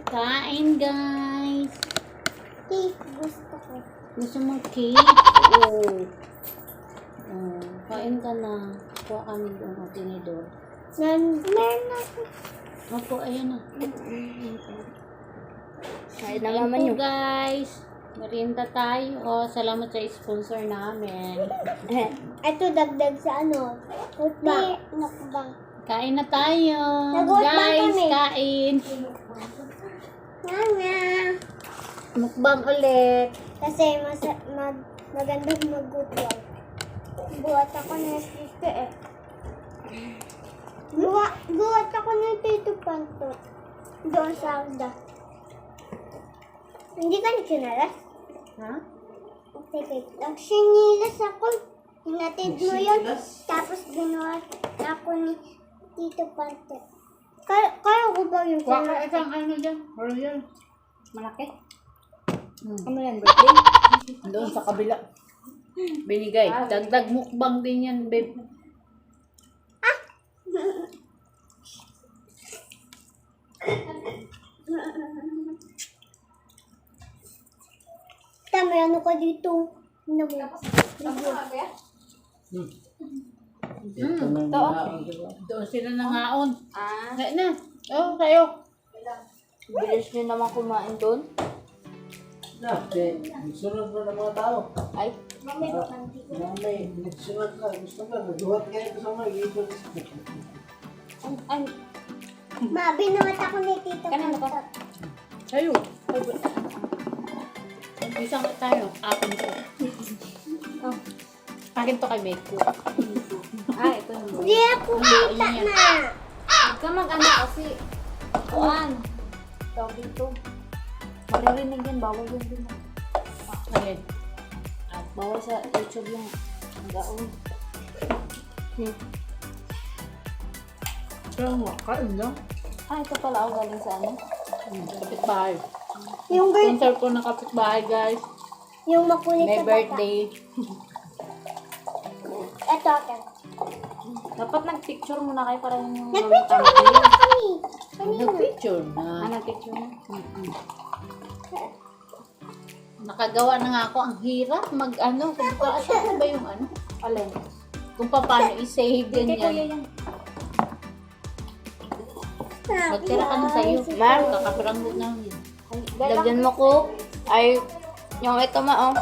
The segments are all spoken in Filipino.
Kain, guys. Cake gusto ko. Gusto mo cake? Oo. Kain ka na. Kuha kami doon ang tinidor. Meron ako. Opo, ayan na. Kain na Kain naman po, yun. guys. Merienda tayo. Salamat sa sponsor namin. Ito dagdag sa ano? Mukbang. Kain na tayo. Nag-mukbang Guys, kami. kain. Nga. Mukbang ulit. Kasi magandang mag-mukbang. Buhat ako ng tito eh. Buhat ako ng tito Pantot. Doon sa Alda. Hindi ka nagsinalas? Ha? Okay. Nagsinilas ako. Hinatid mo yun. Tapos ginawa ako ni Tito Pantot. Kaya ko ba yung Kuha ka isang ano dyan. Royal. Malaki. Ano yan, birthday? Doon sa kabila. Binigay. Dagdag mukbang din yan, babe. Tama, ano ka dito? Doon sila nangaon. Kain na. Oh, kayo. Bilis nyo naman kumain doon. Sunod mo ng mga tao. Ay, May sunod ka. Gusto ka. Nagduhat kayo kasama. Ikot. Ma, binuhat ako ni Tito Kanino ka? Pantot. Kayo. Isang tayo. Akin to. Akin to kay Meko. Ito yung hindi ako kita na. Huwag ka mag-ano kasi. Kuan. Tawag dito. Maririnig yan. Bawal yan din. Ayun. At bawal sa YouTube yung gaon. Pero nga, kain lang. Ito pala ako galing sa ano. Kapitbahay. Yung Sponsor ko ng kapitbahay, guys. yung makulit May sa bata. birthday. Ito akin. Dapat nag-picture muna kayo para yung Nag-picture na naman kami. Nag-picture na. nag-picture mo? Nakagawa na nga ako. Ang hirap mag-ano. Kung paano ba yung ano? Alin? Kung paano i-save Kay kuya ganyan. yan. Magtira ka na sa'yo. Ma'am. Kakapiranggo na yun. Lagyan mo ko. Ay, yung ito ma, oh.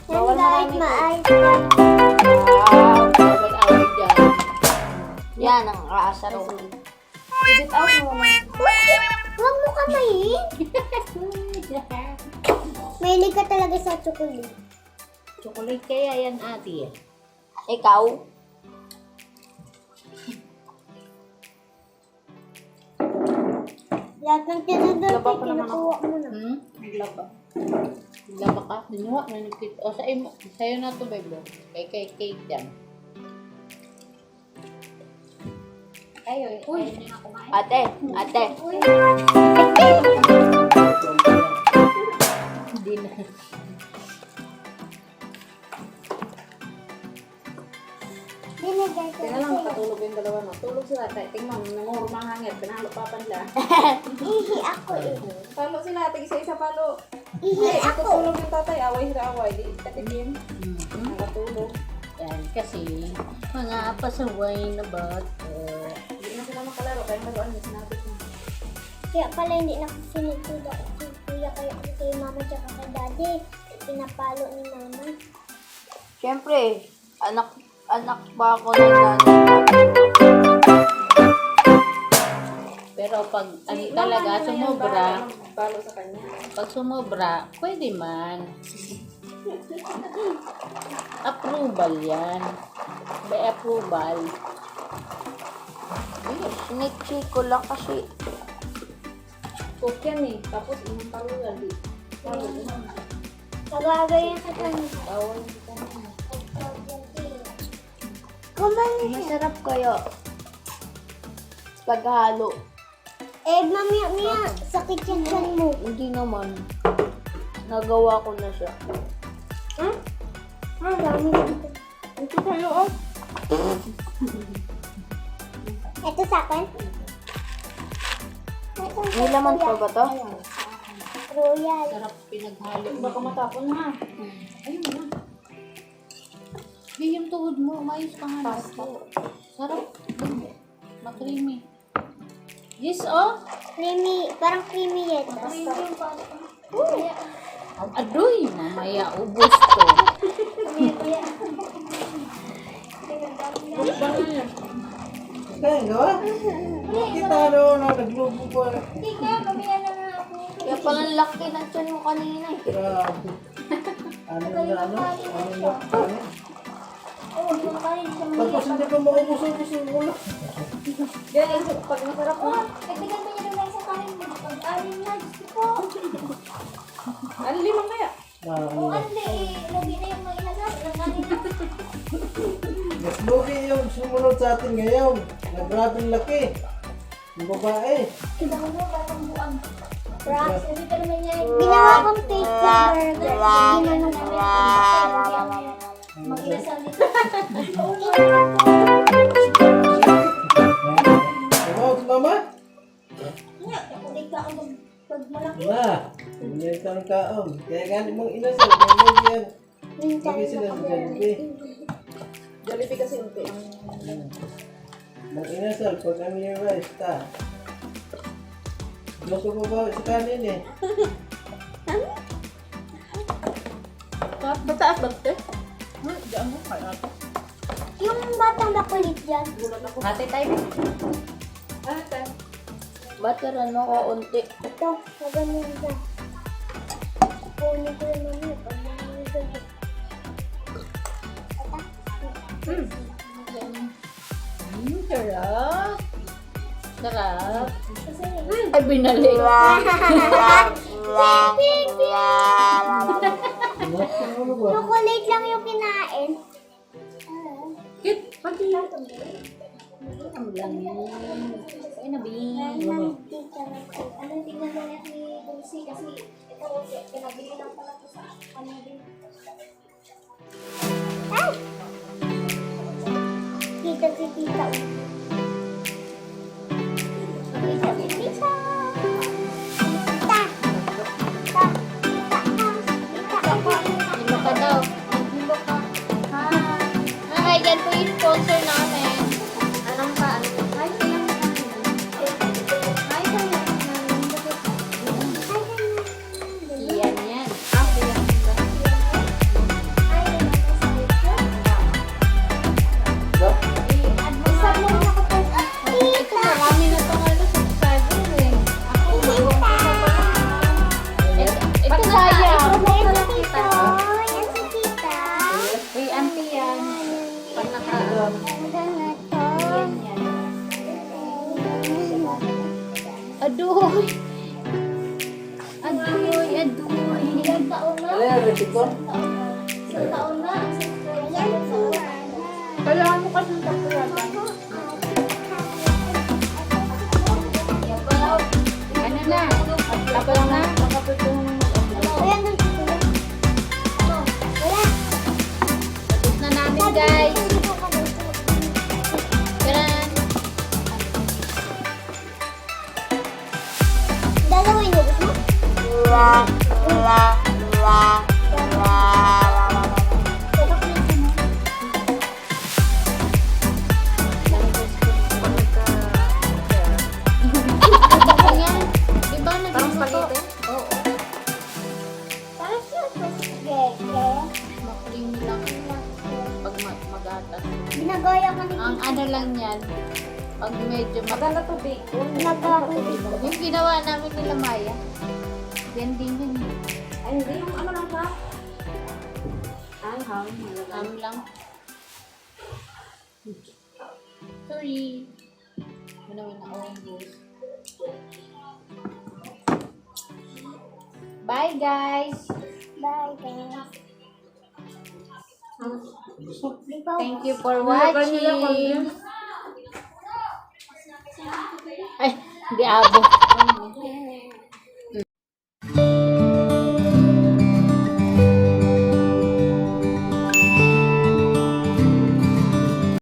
Bawal marami maayos. Bawal-away dyan. Yan ang raasaro. Edit out mo naman. Huwag mo kamayin. Mahilig ka talaga sa chocolate. Chocolate kaya yan, ate. Ikaw? Lahat ng tinador Laba ko, pa naman kinukuha mo na. Naglaba. Naglaba ka. Sinuha na nagkita. O, sa'yo na to, babe. Kay cake dyan. Ayaw na kumain. Ate. Hindi na. Binigay ko Tingnan lang, sa'yo. makatulog yung dalawa no. Tulog sila tayo. Tingnan, nangurumang hangit. Pinalo pa nila. Ihi ako eh. Palo sila, tig-isa-isa palo. Ihi Ay, ako. tulog yung tatay. Away sila away. Di katikim. Nakatulog. Yan, kasi mga pasaway na bata. Hindi na sila makalaro. Kaya laruan niya sinabi ko. Kaya pala hindi na sinigtuda si kuya kay mama tsaka kay daddy. Pinapalo ni mama. Siyempre, anak ba ako ng nanay? Pero pag ano talaga, sumobra, Palo sa kanya. pag sumobra, pwede man. Approval yan. May approval. Sinitsi ko lang kasi. Cook yan eh. Tapos inang palugal eh. Tagagay yan sa kanya. Bawal sa kanya. Masarap kayo. Paghalo. Eh, mamaya, sakit yung tiyan mo. Hindi naman. Nagawa ko na siya. Dami dito. Ito sa'yo, oh. Ito sa akin. May laman pa ba to? Royal. Sarap pinaghalo. Baka matapon na. Ayun na. Di yung tuhod mo, umayos ka nga. Sarap. Makrimi. Yes, oh. Creamy. Parang creamy yan. Adoy, mamaya ubos to. Kaya gawa? Kita doon na naglubo ko. Kaya pala laki na tiyan mo kanina eh. Grabe. Ano na ano? Ano na? Tapos hindi pa maubos-ubos yung ulo. Guys, pag masarap na. Kaibigan mo niya naman sa kanin mo. Pag-alin na. Gusto ko. Ano limang kaya? O, ande. Lagi na yung mga inasap. Nanggaling na. Mas lugi yung sumunod sa atin ngayon. Nagrabing laki. Yung babae. Ginawa kong taste sa burger. Ginanong ko rin. Mag-inasal dito. Tumawag si mama? Ulit ka ako pag malaki. Ma, ulit ang kaon. Kaya gani mong inasal. Kaya mo yan. Minsan Sabi sila sa Jollibee. Jollibee kasi yung pay. Mong inasal pag kami yung rice ta. Gusto ko ba sa kanin eh. Mataas ba ito? Diyan mo, kaya ito. Yung batang makulit yan. Ate tayo. Ate. Butter ano ko unti. Ito, magaling siya. Kunin ko yung mamaya pag nangyari ko. Sarap. Sarap. Kasi Ay, binalik. Ano ba? chocolate lang yung kinain. Kit, pati. Ang lang yan. Ay, nabi. Ano tingnan mo niya ni Dulce kasi ito pinabili lang pala ito sa kanilin. Ay! Kita si tita. Kita si tita. Tita. Tita. Hilo ka daw. Hilo ka. Hi, yan po yung sponsor namin. Anong pa? Hi, kaya. Hi, kaya. Yan, yan. Ito, marami na itong ano, subscriber eh. Ako, ito sayang. Uy, auntie yan. Pag naka, adoy. Adoy, adoy. Ano yan, recipe ko? Kailangan mo kasi ng tapuyagan. Ano na? Tapos na? Tapos na namin, guys. Ganun. Dalawin mo gusto mo? Yan. Diba Parang nagluto? spaghetti? Oo. Parang siya ito spaghetti. Makrimi lang. Pag magatas. Ginagaya ko ni Ang ano lang yan. Pag medyo Maganda to bacon. Ginagawa ko dito. yung ginawa namin nila Maya. Yan din yun. Ay, hindi yung ano lang pa. Ay, ham. Lang. Sorry. Manawin na ako boss. Bye guys! Bye guys. Thank you for watching. Ay, di abo.